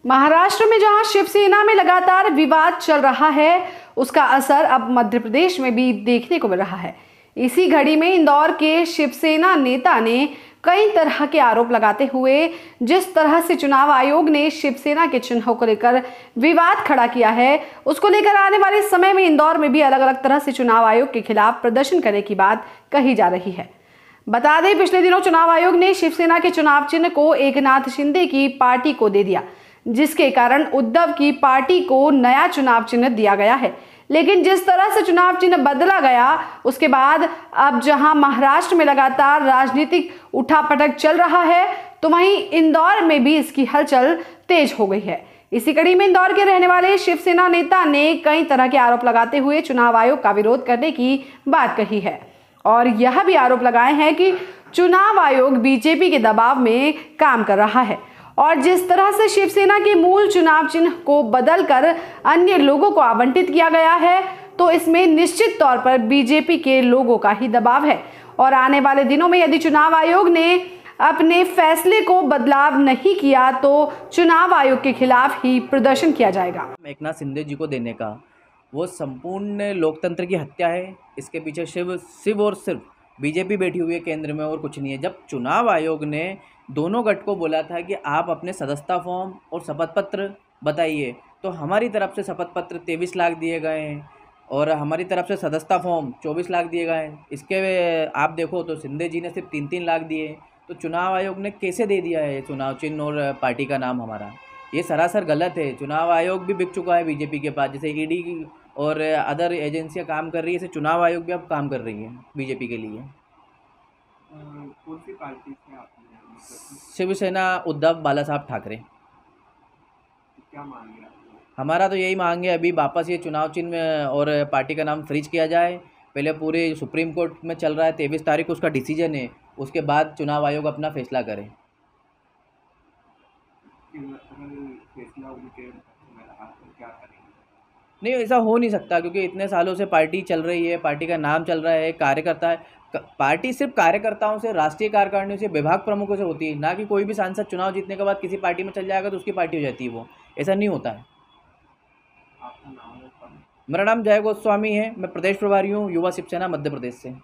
महाराष्ट्र में जहां शिवसेना में लगातार विवाद चल रहा है, उसका असर अब मध्य प्रदेश में भी देखने को मिल रहा है। इसी घड़ी में इंदौर के शिवसेना नेता ने कई तरह के आरोप लगाते हुए जिस तरह से चुनाव आयोग ने शिवसेना के चिन्हों को लेकर विवाद खड़ा किया है, उसको लेकर आने वाले समय में इंदौर में भी अलग अलग तरह से चुनाव आयोग के खिलाफ प्रदर्शन करने की बात कही जा रही है। बता दें, पिछले दिनों चुनाव आयोग ने शिवसेना के चुनाव चिन्ह को एकनाथ शिंदे की पार्टी को दे दिया, जिसके कारण उद्धव की पार्टी को नया चुनाव चिन्ह दिया गया है। लेकिन जिस तरह से चुनाव चिन्ह बदला गया, उसके बाद अब जहां महाराष्ट्र में लगातार राजनीतिक उठापटक चल रहा है, तो वहीं इंदौर में भी इसकी हलचल तेज हो गई है। इसी कड़ी में इंदौर के रहने वाले शिवसेना नेता ने कई तरह के आरोप लगाते हुए चुनाव आयोग का विरोध करने की बात कही है और यह भी आरोप लगाए हैं कि चुनाव आयोग बीजेपी के दबाव में काम कर रहा है और जिस तरह से शिवसेना के मूल चुनाव चिन्ह को बदलकर अन्य लोगों को आवंटित किया गया है, तो इसमें निश्चित तौर पर बीजेपी के लोगों का ही दबाव है और आने वाले दिनों में यदि चुनाव आयोग ने अपने फैसले को बदलाव नहीं किया तो चुनाव आयोग के खिलाफ ही प्रदर्शन किया जाएगा। एकनाथ शिंदे जी को देने का वो संपूर्ण लोकतंत्र की हत्या है। इसके पीछे सिर्फ और सिर्फ बीजेपी बैठी हुई है केंद्र में और कुछ नहीं है। जब चुनाव आयोग ने दोनों गठ को बोला था कि आप अपने सदस्यता फॉर्म और शपथ पत्र बताइए, तो हमारी तरफ से शपथ पत्र 23 लाख दिए गए हैं और हमारी तरफ से सदस्यता फॉर्म 24 लाख दिए गए हैं। इसके आप देखो तो शिंदे जी ने सिर्फ 3-3 लाख दिए। तो चुनाव आयोग ने कैसे दे दिया है चुनाव चिन्ह और पार्टी का नाम हमारा? ये सरासर गलत है। चुनाव आयोग भी बिक चुका है बीजेपी के पास, जैसे ईडी की और अदर एजेंसियां काम कर रही है, ऐसे चुनाव आयोग भी अब काम कर रही है बीजेपी के लिए। कौन सी पार्टी से आप हैं? शिवसेना उद्धव बाला साहब ठाकरे। क्या मांगे आप? हमारा तो यही मांग है, अभी वापस ये चुनाव चिन्ह और पार्टी का नाम फ्रीज किया जाए। पहले पूरे सुप्रीम कोर्ट में चल रहा है, 23 तारीख को उसका डिसीजन है, उसके बाद चुनाव आयोग अपना फैसला करे। फैसला उनके में रहा तो क्या करेंगे? नहीं, ऐसा हो नहीं सकता क्योंकि इतने सालों से पार्टी चल रही है, पार्टी का नाम चल रहा है, कार्यकर्ता है। पार्टी सिर्फ कार्यकर्ताओं से, राष्ट्रीय कार्यकारिणी से, विभाग प्रमुखों से होती है, ना कि कोई भी सांसद चुनाव जीतने के बाद किसी पार्टी में चल जाएगा तो उसकी पार्टी हो जाती है। वो ऐसा नहीं होता है। आपका नाम है? मेरा नाम जय गोस्वामी है, मैं प्रदेश प्रभारी हूँ युवा शिवसेना मध्य प्रदेश से।